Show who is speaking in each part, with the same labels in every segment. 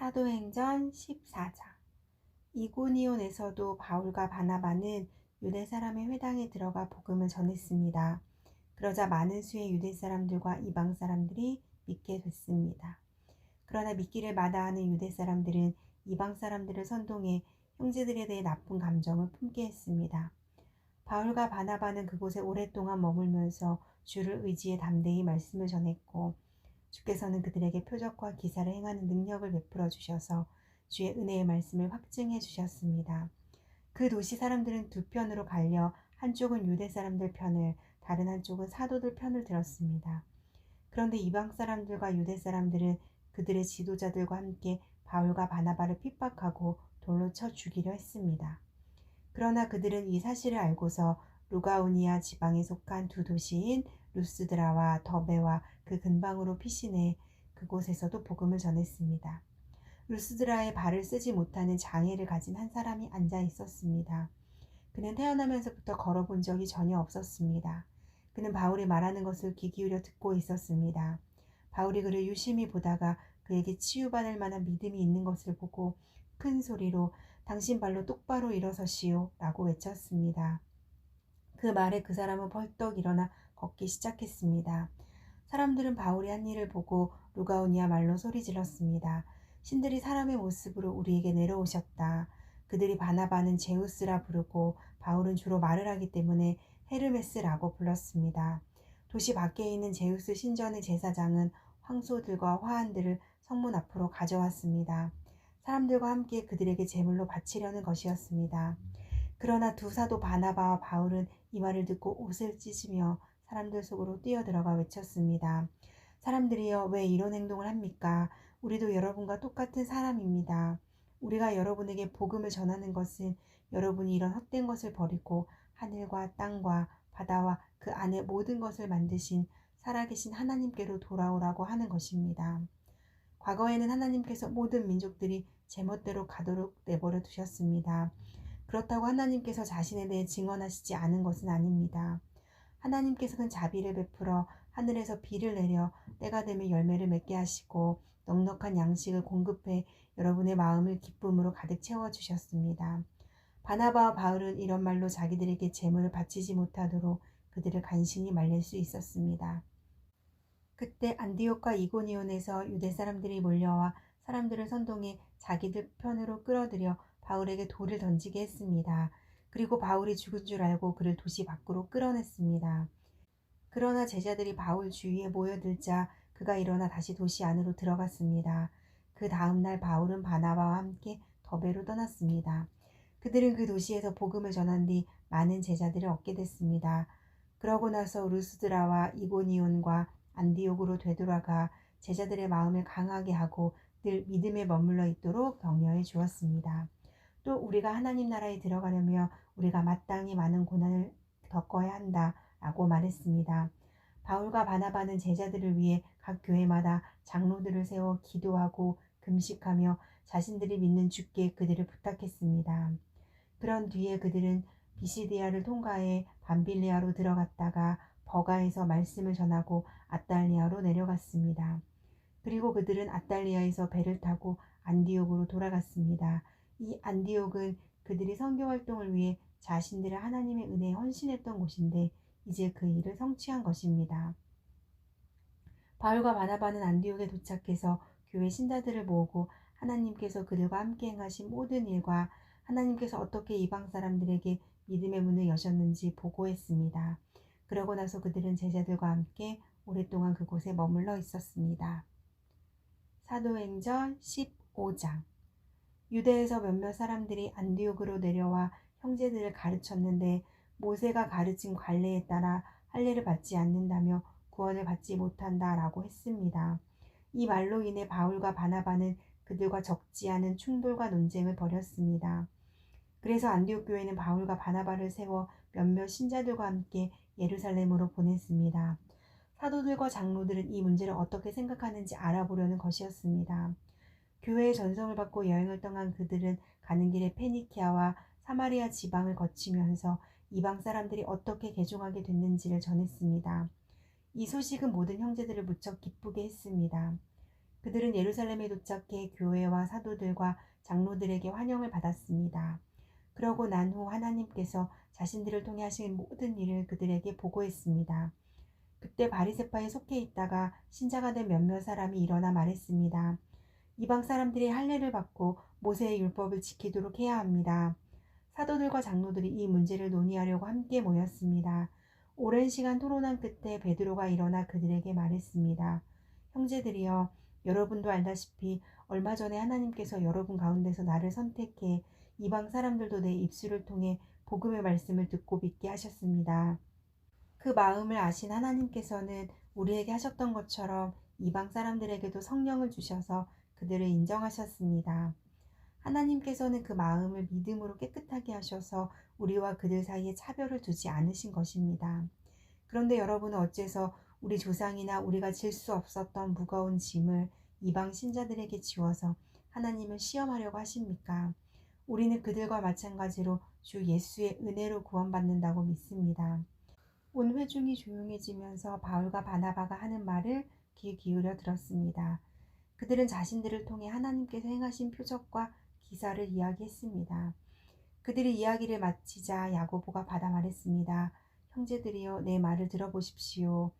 Speaker 1: 사도행전 14장. 이고니온에서도 바울과 바나바는 유대 사람의 회당에 들어가 복음을 전했습니다. 그러자 많은 수의 유대 사람들과 이방 사람들이 믿게 됐습니다. 그러나 믿기를 마다하는 유대 사람들은 이방 사람들을 선동해 형제들에 대해 나쁜 감정을 품게 했습니다. 바울과 바나바는 그곳에 오랫동안 머물면서 주를 의지해 담대히 말씀을 전했고, 주께서는 그들에게 표적과 기사를 행하는 능력을 베풀어 주셔서 주의 은혜의 말씀을 확증해 주셨습니다. 그 도시 사람들은 두 편으로 갈려 한쪽은 유대 사람들 편을, 다른 한쪽은 사도들 편을 들었습니다. 그런데 이방 사람들과 유대 사람들은 그들의 지도자들과 함께 바울과 바나바를 핍박하고 돌로 쳐 죽이려 했습니다. 그러나 그들은 이 사실을 알고서 루가오니아 지방에 속한 두 도시인 루스드라와 더베와 그 근방으로 피신해 그곳에서도 복음을 전했습니다. 루스드라에 발을 쓰지 못하는 장애를 가진 한 사람이 앉아 있었습니다. 그는 태어나면서부터 걸어본 적이 전혀 없었습니다. 그는 바울이 말하는 것을 귀 기울여 듣고 있었습니다. 바울이 그를 유심히 보다가 그에게 치유받을 만한 믿음이 있는 것을 보고 큰 소리로 당신 발로 똑바로 일어서시오 라고 외쳤습니다. 그 말에 그 사람은 벌떡 일어나 걷기 시작했습니다. 사람들은 바울이 한 일을 보고 루가오니아 말로 소리 질렀습니다. 신들이 사람의 모습으로 우리에게 내려오셨다. 그들이 바나바는 제우스라 부르고 바울은 주로 말을 하기 때문에 헤르메스라고 불렀습니다. 도시 밖에 있는 제우스 신전의 제사장은 황소들과 화환들을 성문 앞으로 가져왔습니다. 사람들과 함께 그들에게 제물로 바치려는 것이었습니다. 그러나 두 사도 바나바와 바울은 이 말을 듣고 옷을 찢으며 사람들 속으로 뛰어들어가 외쳤습니다. 사람들이여, 왜 이런 행동을 합니까? 우리도 여러분과 똑같은 사람입니다. 우리가 여러분에게 복음을 전하는 것은 여러분이 이런 헛된 것을 버리고 하늘과 땅과 바다와 그 안에 모든 것을 만드신 살아계신 하나님께로 돌아오라고 하는 것입니다. 과거에는 하나님께서 모든 민족들이 제멋대로 가도록 내버려 두셨습니다. 그렇다고 하나님께서 자신에 대해 증언하시지 않은 것은 아닙니다. 하나님께서는 자비를 베풀어 하늘에서 비를 내려 때가 되면 열매를 맺게 하시고 넉넉한 양식을 공급해 여러분의 마음을 기쁨으로 가득 채워주셨습니다. 바나바와 바울은 이런 말로 자기들에게 재물을 바치지 못하도록 그들을 간신히 말릴 수 있었습니다. 그때 안디옥과 이고니온에서 유대 사람들이 몰려와 사람들을 선동해 자기들 편으로 끌어들여 바울에게 돌을 던지게 했습니다. 그리고 바울이 죽은 줄 알고 그를 도시 밖으로 끌어냈습니다. 그러나 제자들이 바울 주위에 모여들자 그가 일어나 다시 도시 안으로 들어갔습니다. 그 다음 날 바울은 바나바와 함께 더베로 떠났습니다. 그들은 그 도시에서 복음을 전한 뒤 많은 제자들을 얻게 됐습니다. 그러고 나서 루스드라와 이고니온과 안디옥으로 되돌아가 제자들의 마음을 강하게 하고 늘 믿음에 머물러 있도록 격려해 주었습니다. 또 우리가 하나님 나라에 들어가려면 우리가 마땅히 많은 고난을 겪어야 한다라고 말했습니다. 바울과 바나바는 제자들을 위해 각 교회마다 장로들을 세워 기도하고 금식하며 자신들이 믿는 주께 그들을 부탁했습니다. 그런 뒤에 그들은 비시디아를 통과해 밤빌리아로 들어갔다가 버가에서 말씀을 전하고 아달리아로 내려갔습니다. 그리고 그들은 아달리아에서 배를 타고 안디옥으로 돌아갔습니다. 이 안디옥은 그들이 선교 활동을 위해 자신들을 하나님의 은혜에 헌신했던 곳인데 이제 그 일을 성취한 것입니다. 바울과 바나바는 안디옥에 도착해서 교회 신자들을 모으고 하나님께서 그들과 함께 행하신 모든 일과 하나님께서 어떻게 이방 사람들에게 믿음의 문을 여셨는지 보고했습니다. 그러고 나서 그들은 제자들과 함께 오랫동안 그곳에 머물러 있었습니다. 사도행전 15장. 유대에서 몇몇 사람들이 안디옥으로 내려와 형제들을 가르쳤는데 모세가 가르친 관례에 따라 할례를 받지 않는다며 구원을 받지 못한다라고 했습니다. 이 말로 인해 바울과 바나바는 그들과 적지 않은 충돌과 논쟁을 벌였습니다. 그래서 안디옥 교회는 바울과 바나바를 세워 몇몇 신자들과 함께 예루살렘으로 보냈습니다. 사도들과 장로들은 이 문제를 어떻게 생각하는지 알아보려는 것이었습니다. 교회의 전성을 받고 여행을 떠난 그들은 가는 길에 페니키아와 사마리아 지방을 거치면서 이방 사람들이 어떻게 개종하게 됐는지를 전했습니다. 이 소식은 모든 형제들을 무척 기쁘게 했습니다. 그들은 예루살렘에 도착해 교회와 사도들과 장로들에게 환영을 받았습니다. 그러고 난 후 하나님께서 자신들을 통해 하신 모든 일을 그들에게 보고했습니다. 그때 바리새파에 속해 있다가 신자가 된 몇몇 사람이 일어나 말했습니다. 이방 사람들이 할례를 받고 모세의 율법을 지키도록 해야 합니다. 사도들과 장로들이 이 문제를 논의하려고 함께 모였습니다. 오랜 시간 토론한 끝에 베드로가 일어나 그들에게 말했습니다. 형제들이여, 여러분도 알다시피 얼마 전에 하나님께서 여러분 가운데서 나를 선택해 이방 사람들도 내 입술을 통해 복음의 말씀을 듣고 믿게 하셨습니다. 그 마음을 아신 하나님께서는 우리에게 하셨던 것처럼 이방 사람들에게도 성령을 주셔서 그들을 인정하셨습니다. 하나님께서는 그 마음을 믿음으로 깨끗하게 하셔서 우리와 그들 사이에 차별을 두지 않으신 것입니다. 그런데 여러분은 어째서 우리 조상이나 우리가 질 수 없었던 무거운 짐을 이방 신자들에게 지워서 하나님을 시험하려고 하십니까? 우리는 그들과 마찬가지로 주 예수의 은혜로 구원받는다고 믿습니다. 온 회중이 조용해지면서 바울과 바나바가 하는 말을 귀 기울여 들었습니다. 그들은 자신들을 통해 하나님께서 행하신 표적과 기사를 이야기했습니다. 그들이 이야기를 마치자 야고보가 받아 말했습니다. 형제들이여, 내 말을 들어보십시오.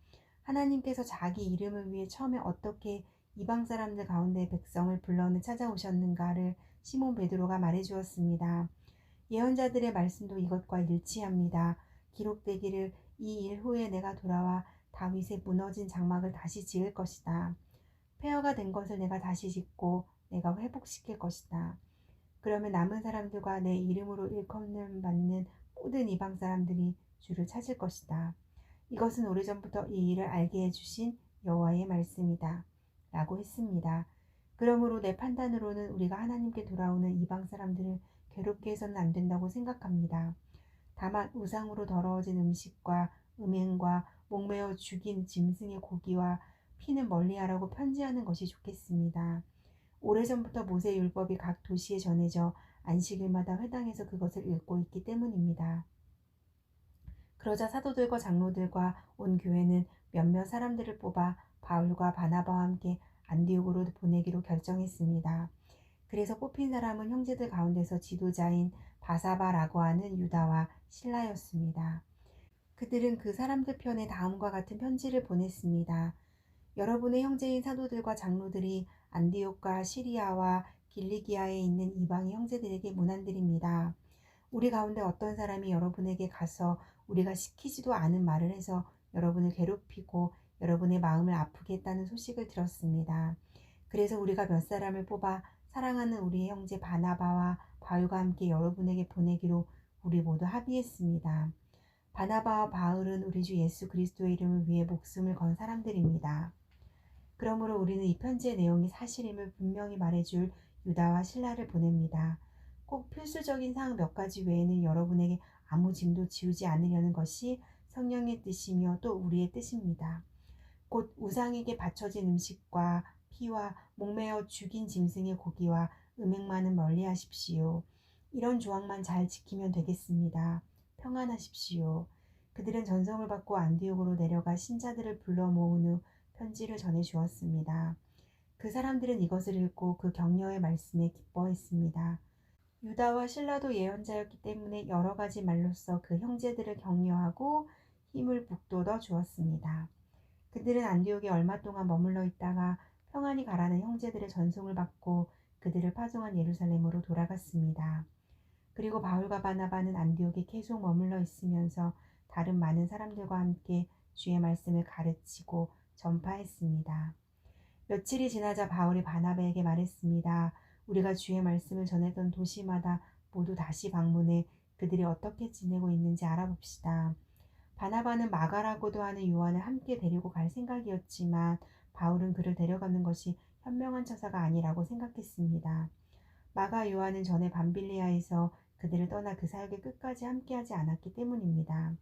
Speaker 1: 하나님께서 자기 이름을 위해 처음에 어떻게 이방 사람들 가운데 백성을 불러내 찾아오셨는가를 시몬 베드로가 말해주었습니다. 예언자들의 말씀도 이것과 일치합니다. 기록되기를 이 일 후에 내가 돌아와 다윗의 무너진 장막을 다시 지을 것이다. 폐허가 된 것을 내가 다시 짓고 내가 회복시킬 것이다. 그러면 남은 사람들과 내 이름으로 일컬음 받는 모든 이방 사람들이 주를 찾을 것이다. 이것은 오래전부터 이 일을 알게 해주신 여호와의 말씀이다. 라고 했습니다. 그러므로 내 판단으로는 우리가 하나님께 돌아오는 이방 사람들을 괴롭게 해서는 안 된다고 생각합니다. 다만 우상으로 더러워진 음식과 음행과 목매어 죽인 짐승의 고기와 피는 멀리하라고 편지하는 것이 좋겠습니다. 오래전부터 모세 율법이 각 도시에 전해져 안식일마다 회당에서 그것을 읽고 있기 때문입니다. 그러자 사도들과 장로들과 온 교회는 몇몇 사람들을 뽑아 바울과 바나바와 함께 안디옥으로 보내기로 결정했습니다. 그래서 뽑힌 사람은 형제들 가운데서 지도자인 바사바라고 하는 유다와 실라였습니다. 그들은 그 사람들 편에 다음과 같은 편지를 보냈습니다. 여러분의 형제인 사도들과 장로들이 안디옥과 시리아와 길리기아에 있는 이방의 형제들에게 문안드립니다. 우리 가운데 어떤 사람이 여러분에게 가서 우리가 시키지도 않은 말을 해서 여러분을 괴롭히고 여러분의 마음을 아프게 했다는 소식을 들었습니다. 그래서 우리가 몇 사람을 뽑아 사랑하는 우리의 형제 바나바와 바울과 함께 여러분에게 보내기로 우리 모두 합의했습니다. 바나바와 바울은 우리 주 예수 그리스도의 이름을 위해 목숨을 건 사람들입니다. 그러므로 우리는 이 편지의 내용이 사실임을 분명히 말해줄 유다와 실라를 보냅니다. 꼭 필수적인 사항 몇 가지 외에는 여러분에게 아무 짐도 지우지 않으려는 것이 성령의 뜻이며 또 우리의 뜻입니다. 곧 우상에게 바쳐진 음식과 피와 목매어 죽인 짐승의 고기와 음행만은 멀리하십시오. 이런 조항만 잘 지키면 되겠습니다. 평안하십시오. 그들은 전성을 받고 안디옥으로 내려가 신자들을 불러 모은 후 편지를 전해 주었습니다. 그 사람들은 이것을 읽고 그 격려의 말씀에 기뻐했습니다. 유다와 실라도 예언자였기 때문에 여러 가지 말로써 그 형제들을 격려하고 힘을 북돋워 주었습니다. 그들은 안디옥에 얼마 동안 머물러 있다가 평안히 가라는 형제들의 전송을 받고 그들을 파송한 예루살렘으로 돌아갔습니다. 그리고 바울과 바나바는 안디옥에 계속 머물러 있으면서 다른 많은 사람들과 함께 주의 말씀을 가르치고 전파했습니다. 며칠이 지나자 바울이 바나바에게 말했습니다. 우리가 주의 말씀을 전했던 도시마다 모두 다시 방문해 그들이 어떻게 지내고 있는지 알아봅시다. 바나바는 마가라고도 하는 요한을 함께 데리고 갈 생각이었지만 바울은 그를 데려가는 것이 현명한 처사가 아니라고 생각했습니다. 마가 요한은 전에 밤빌리아에서 그들을 떠나 그 사역에 끝까지 함께하지 않았기 때문입니다.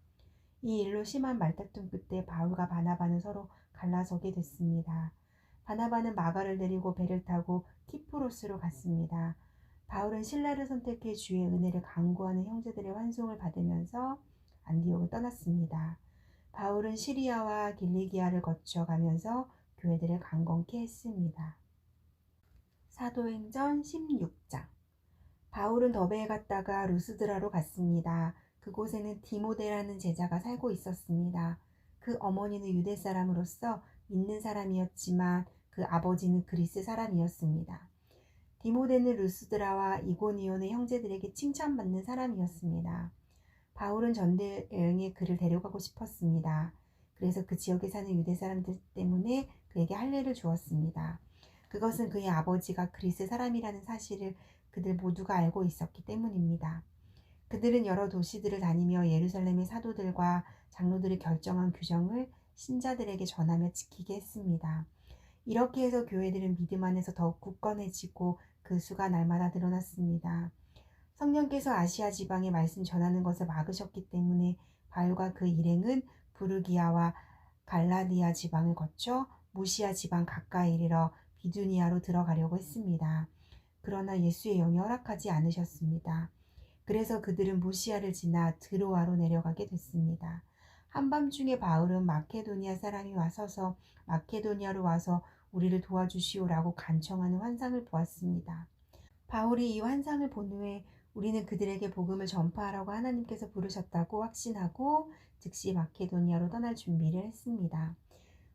Speaker 1: 이 일로 심한 말다툼 끝에 바울과 바나바는 서로 갈라서게 됐습니다. 바나바는 마가를 데리고 배를 타고 키프로스로 갔습니다. 바울은 신라를 선택해 주의 은혜를 간구하는 형제들의 환송을 받으면서 안디옥을 떠났습니다. 바울은 시리아와 길리기아를 거쳐가면서 교회들을 강건케 했습니다. 사도행전 16장. 바울은 더베에 갔다가 루스드라로 갔습니다. 그곳에는 디모데라는 제자가 살고 있었습니다. 그 어머니는 유대 사람으로서 믿는 사람이었지만 그 아버지는 그리스 사람이었습니다. 디모데는 루스드라와 이고니온의 형제들에게 칭찬받는 사람이었습니다. 바울은 전대 여행에 그를 데려가고 싶었습니다. 그래서 그 지역에 사는 유대 사람들 때문에 그에게 할례를 주었습니다. 그것은 그의 아버지가 그리스 사람이라는 사실을 그들 모두가 알고 있었기 때문입니다. 그들은 여러 도시들을 다니며 예루살렘의 사도들과 장로들이 결정한 규정을 신자들에게 전하며 지키게 했습니다. 이렇게 해서 교회들은 믿음 안에서 더욱 굳건해지고 그 수가 날마다 늘어났습니다. 성령께서 아시아 지방에 말씀 전하는 것을 막으셨기 때문에 바울과 그 일행은 부르기아와 갈라디아 지방을 거쳐 무시아 지방 가까이 이르러 비두니아로 들어가려고 했습니다. 그러나 예수의 영이 허락하지 않으셨습니다. 그래서 그들은 무시아를 지나 드로아로 내려가게 됐습니다. 한밤중에 바울은 마케도니아 사람이 와서서 마케도니아로 와서 우리를 도와주시오라고 간청하는 환상을 보았습니다. 바울이 이 환상을 본 후에 우리는 그들에게 복음을 전파하라고 하나님께서 부르셨다고 확신하고 즉시 마케도니아로 떠날 준비를 했습니다.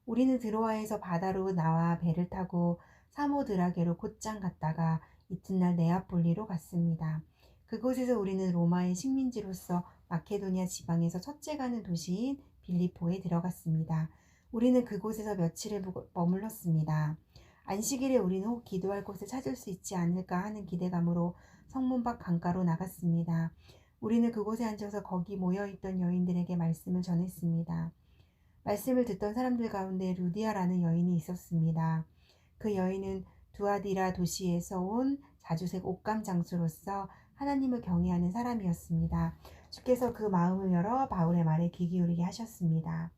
Speaker 1: 우리는 드로아에서 바다로 나와 배를 타고 사모드라게로 곧장 갔다가 이튿날 네아폴리로 갔습니다. 그곳에서 우리는 로마의 식민지로서 마케도니아 지방에서 첫째 가는 도시인 빌립보에 들어갔습니다. 우리는 그곳에서 며칠을 머물렀습니다. 안식일에 우리는 혹 기도할 곳을 찾을 수 있지 않을까 하는 기대감으로 성문 밖 강가로 나갔습니다. 우리는 그곳에 앉아서 거기 모여있던 여인들에게 말씀을 전했습니다. 말씀을 듣던 사람들 가운데 루디아라는 여인이 있었습니다. 그 여인은 두아디라 도시에서 온 자주색 옷감 장수로서 하나님을 경외하는 사람이었습니다. 주께서 그 마음을 열어 바울의 말에 귀 기울이게 하셨습니다.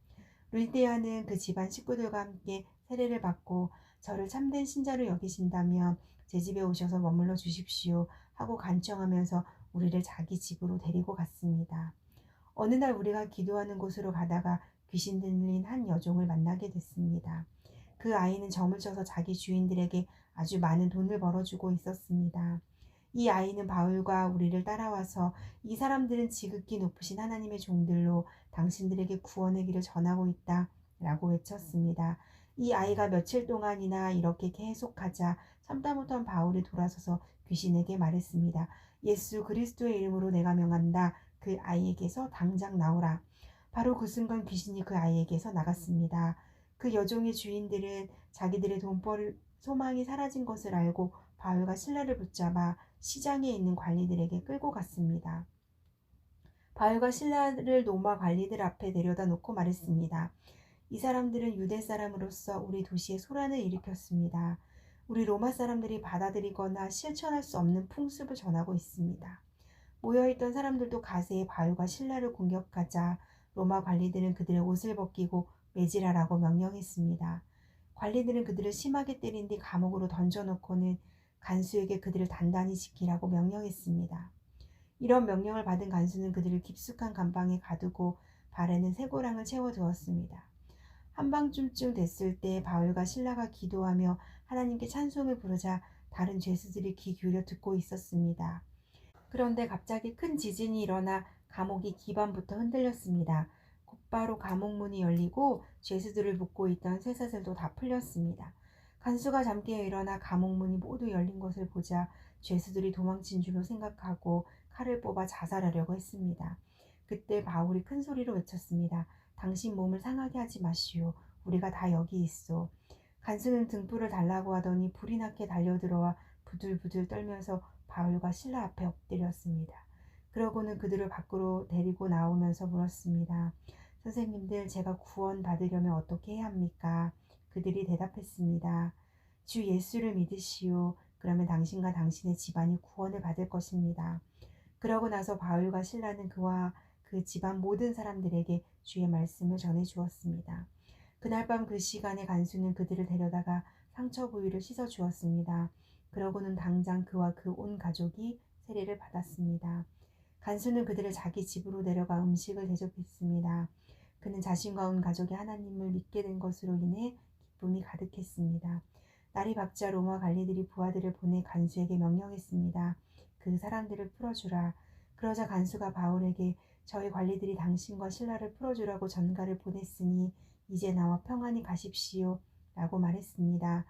Speaker 1: 루디아는 그 집안 식구들과 함께 세례를 받고 저를 참된 신자로 여기신다면 제 집에 오셔서 머물러 주십시오 하고 간청하면서 우리를 자기 집으로 데리고 갔습니다. 어느 날 우리가 기도하는 곳으로 가다가 귀신 들린 한 여종을 만나게 됐습니다. 그 아이는 점을 쳐서 자기 주인들에게 아주 많은 돈을 벌어주고 있었습니다. 이 아이는 바울과 우리를 따라와서 이 사람들은 지극히 높으신 하나님의 종들로 당신들에게 구원의 길을 전하고 있다 라고 외쳤습니다. 이 아이가 며칠 동안이나 이렇게 계속하자 참다 못한 바울이 돌아서서 귀신에게 말했습니다. 예수 그리스도의 이름으로 내가 명한다. 그 아이에게서 당장 나오라. 바로 그 순간 귀신이 그 아이에게서 나갔습니다. 그 여종의 주인들은 자기들의 돈벌 소망이 사라진 것을 알고 바울과 실라를 붙잡아 시장에 있는 관리들에게 끌고 갔습니다. 바울과 실라를 로마 관리들 앞에 데려다 놓고 말했습니다. 이 사람들은 유대 사람으로서 우리 도시에 소란을 일으켰습니다. 우리 로마 사람들이 받아들이거나 실천할 수 없는 풍습을 전하고 있습니다. 모여있던 사람들도 가세에 바울과 실라를 공격하자 로마 관리들은 그들의 옷을 벗기고 매질하라고 명령했습니다. 관리들은 그들을 심하게 때린 뒤 감옥으로 던져놓고는 간수에게 그들을 단단히 지키라고 명령했습니다. 이런 명령을 받은 간수는 그들을 깊숙한 감방에 가두고 발에는 쇠고랑을 채워두었습니다. 한밤중쯤 됐을 때 바울과 실라가 기도하며 하나님께 찬송을 부르자 다른 죄수들이 귀 기울여 듣고 있었습니다. 그런데 갑자기 큰 지진이 일어나 감옥이 기반부터 흔들렸습니다. 곧바로 감옥 문이 열리고 죄수들을 묶고 있던 쇠사슬도 다 풀렸습니다. 간수가 잠깨어 일어나 감옥 문이 모두 열린 것을 보자 죄수들이 도망친 줄로 생각하고 칼을 뽑아 자살하려고 했습니다. 그때 바울이 큰 소리로 외쳤습니다. 당신 몸을 상하게 하지 마시오. 우리가 다 여기 있어. 간수는 등불을 달라고 하더니 불이 나게 달려들어와 부들부들 떨면서 바울과 실라 앞에 엎드렸습니다. 그러고는 그들을 밖으로 데리고 나오면서 물었습니다. 선생님들, 제가 구원 받으려면 어떻게 해야 합니까? 그들이 대답했습니다. 주 예수를 믿으시오. 그러면 당신과 당신의 집안이 구원을 받을 것입니다. 그러고 나서 바울과 실라는 그와 그 집안 모든 사람들에게 주의 말씀을 전해 주었습니다. 그날 밤 그 시간에 간수는 그들을 데려다가 상처 부위를 씻어 주었습니다. 그러고는 당장 그와 그 온 가족이 세례를 받았습니다. 간수는 그들을 자기 집으로 데려가 음식을 대접했습니다. 그는 자신과 온 가족이 하나님을 믿게 된 것으로 인해 기쁨이 가득했습니다. 날이 밝자 로마 관리들이 부하들을 보내 간수에게 명령했습니다. 그 사람들을 풀어주라. 그러자 간수가 바울에게 저희 관리들이 당신과 신라를 풀어주라고 전가를 보냈으니 이제 나와 평안히 가십시오. 라고 말했습니다.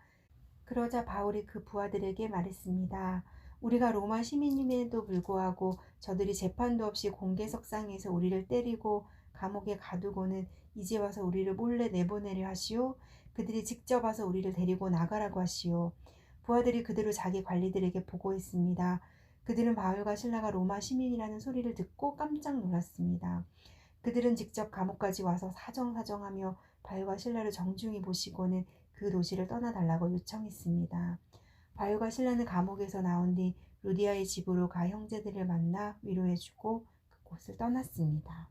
Speaker 1: 그러자 바울이 그 부하들에게 말했습니다. 우리가 로마 시민임에도 불구하고 저들이 재판도 없이 공개석상에서 우리를 때리고 감옥에 가두고는 이제 와서 우리를 몰래 내보내려 하시오. 그들이 직접 와서 우리를 데리고 나가라고 하시오. 부하들이 그대로 자기 관리들에게 보고했습니다. 그들은 바울과 신라가 로마 시민이라는 소리를 듣고 깜짝 놀랐습니다. 그들은 직접 감옥까지 와서 사정사정하며 바울과 신라를 정중히 모시고는 그 도시를 떠나달라고 요청했습니다. 바울과 신라는 감옥에서 나온 뒤 루디아의 집으로 가 형제들을 만나 위로해주고 그곳을 떠났습니다.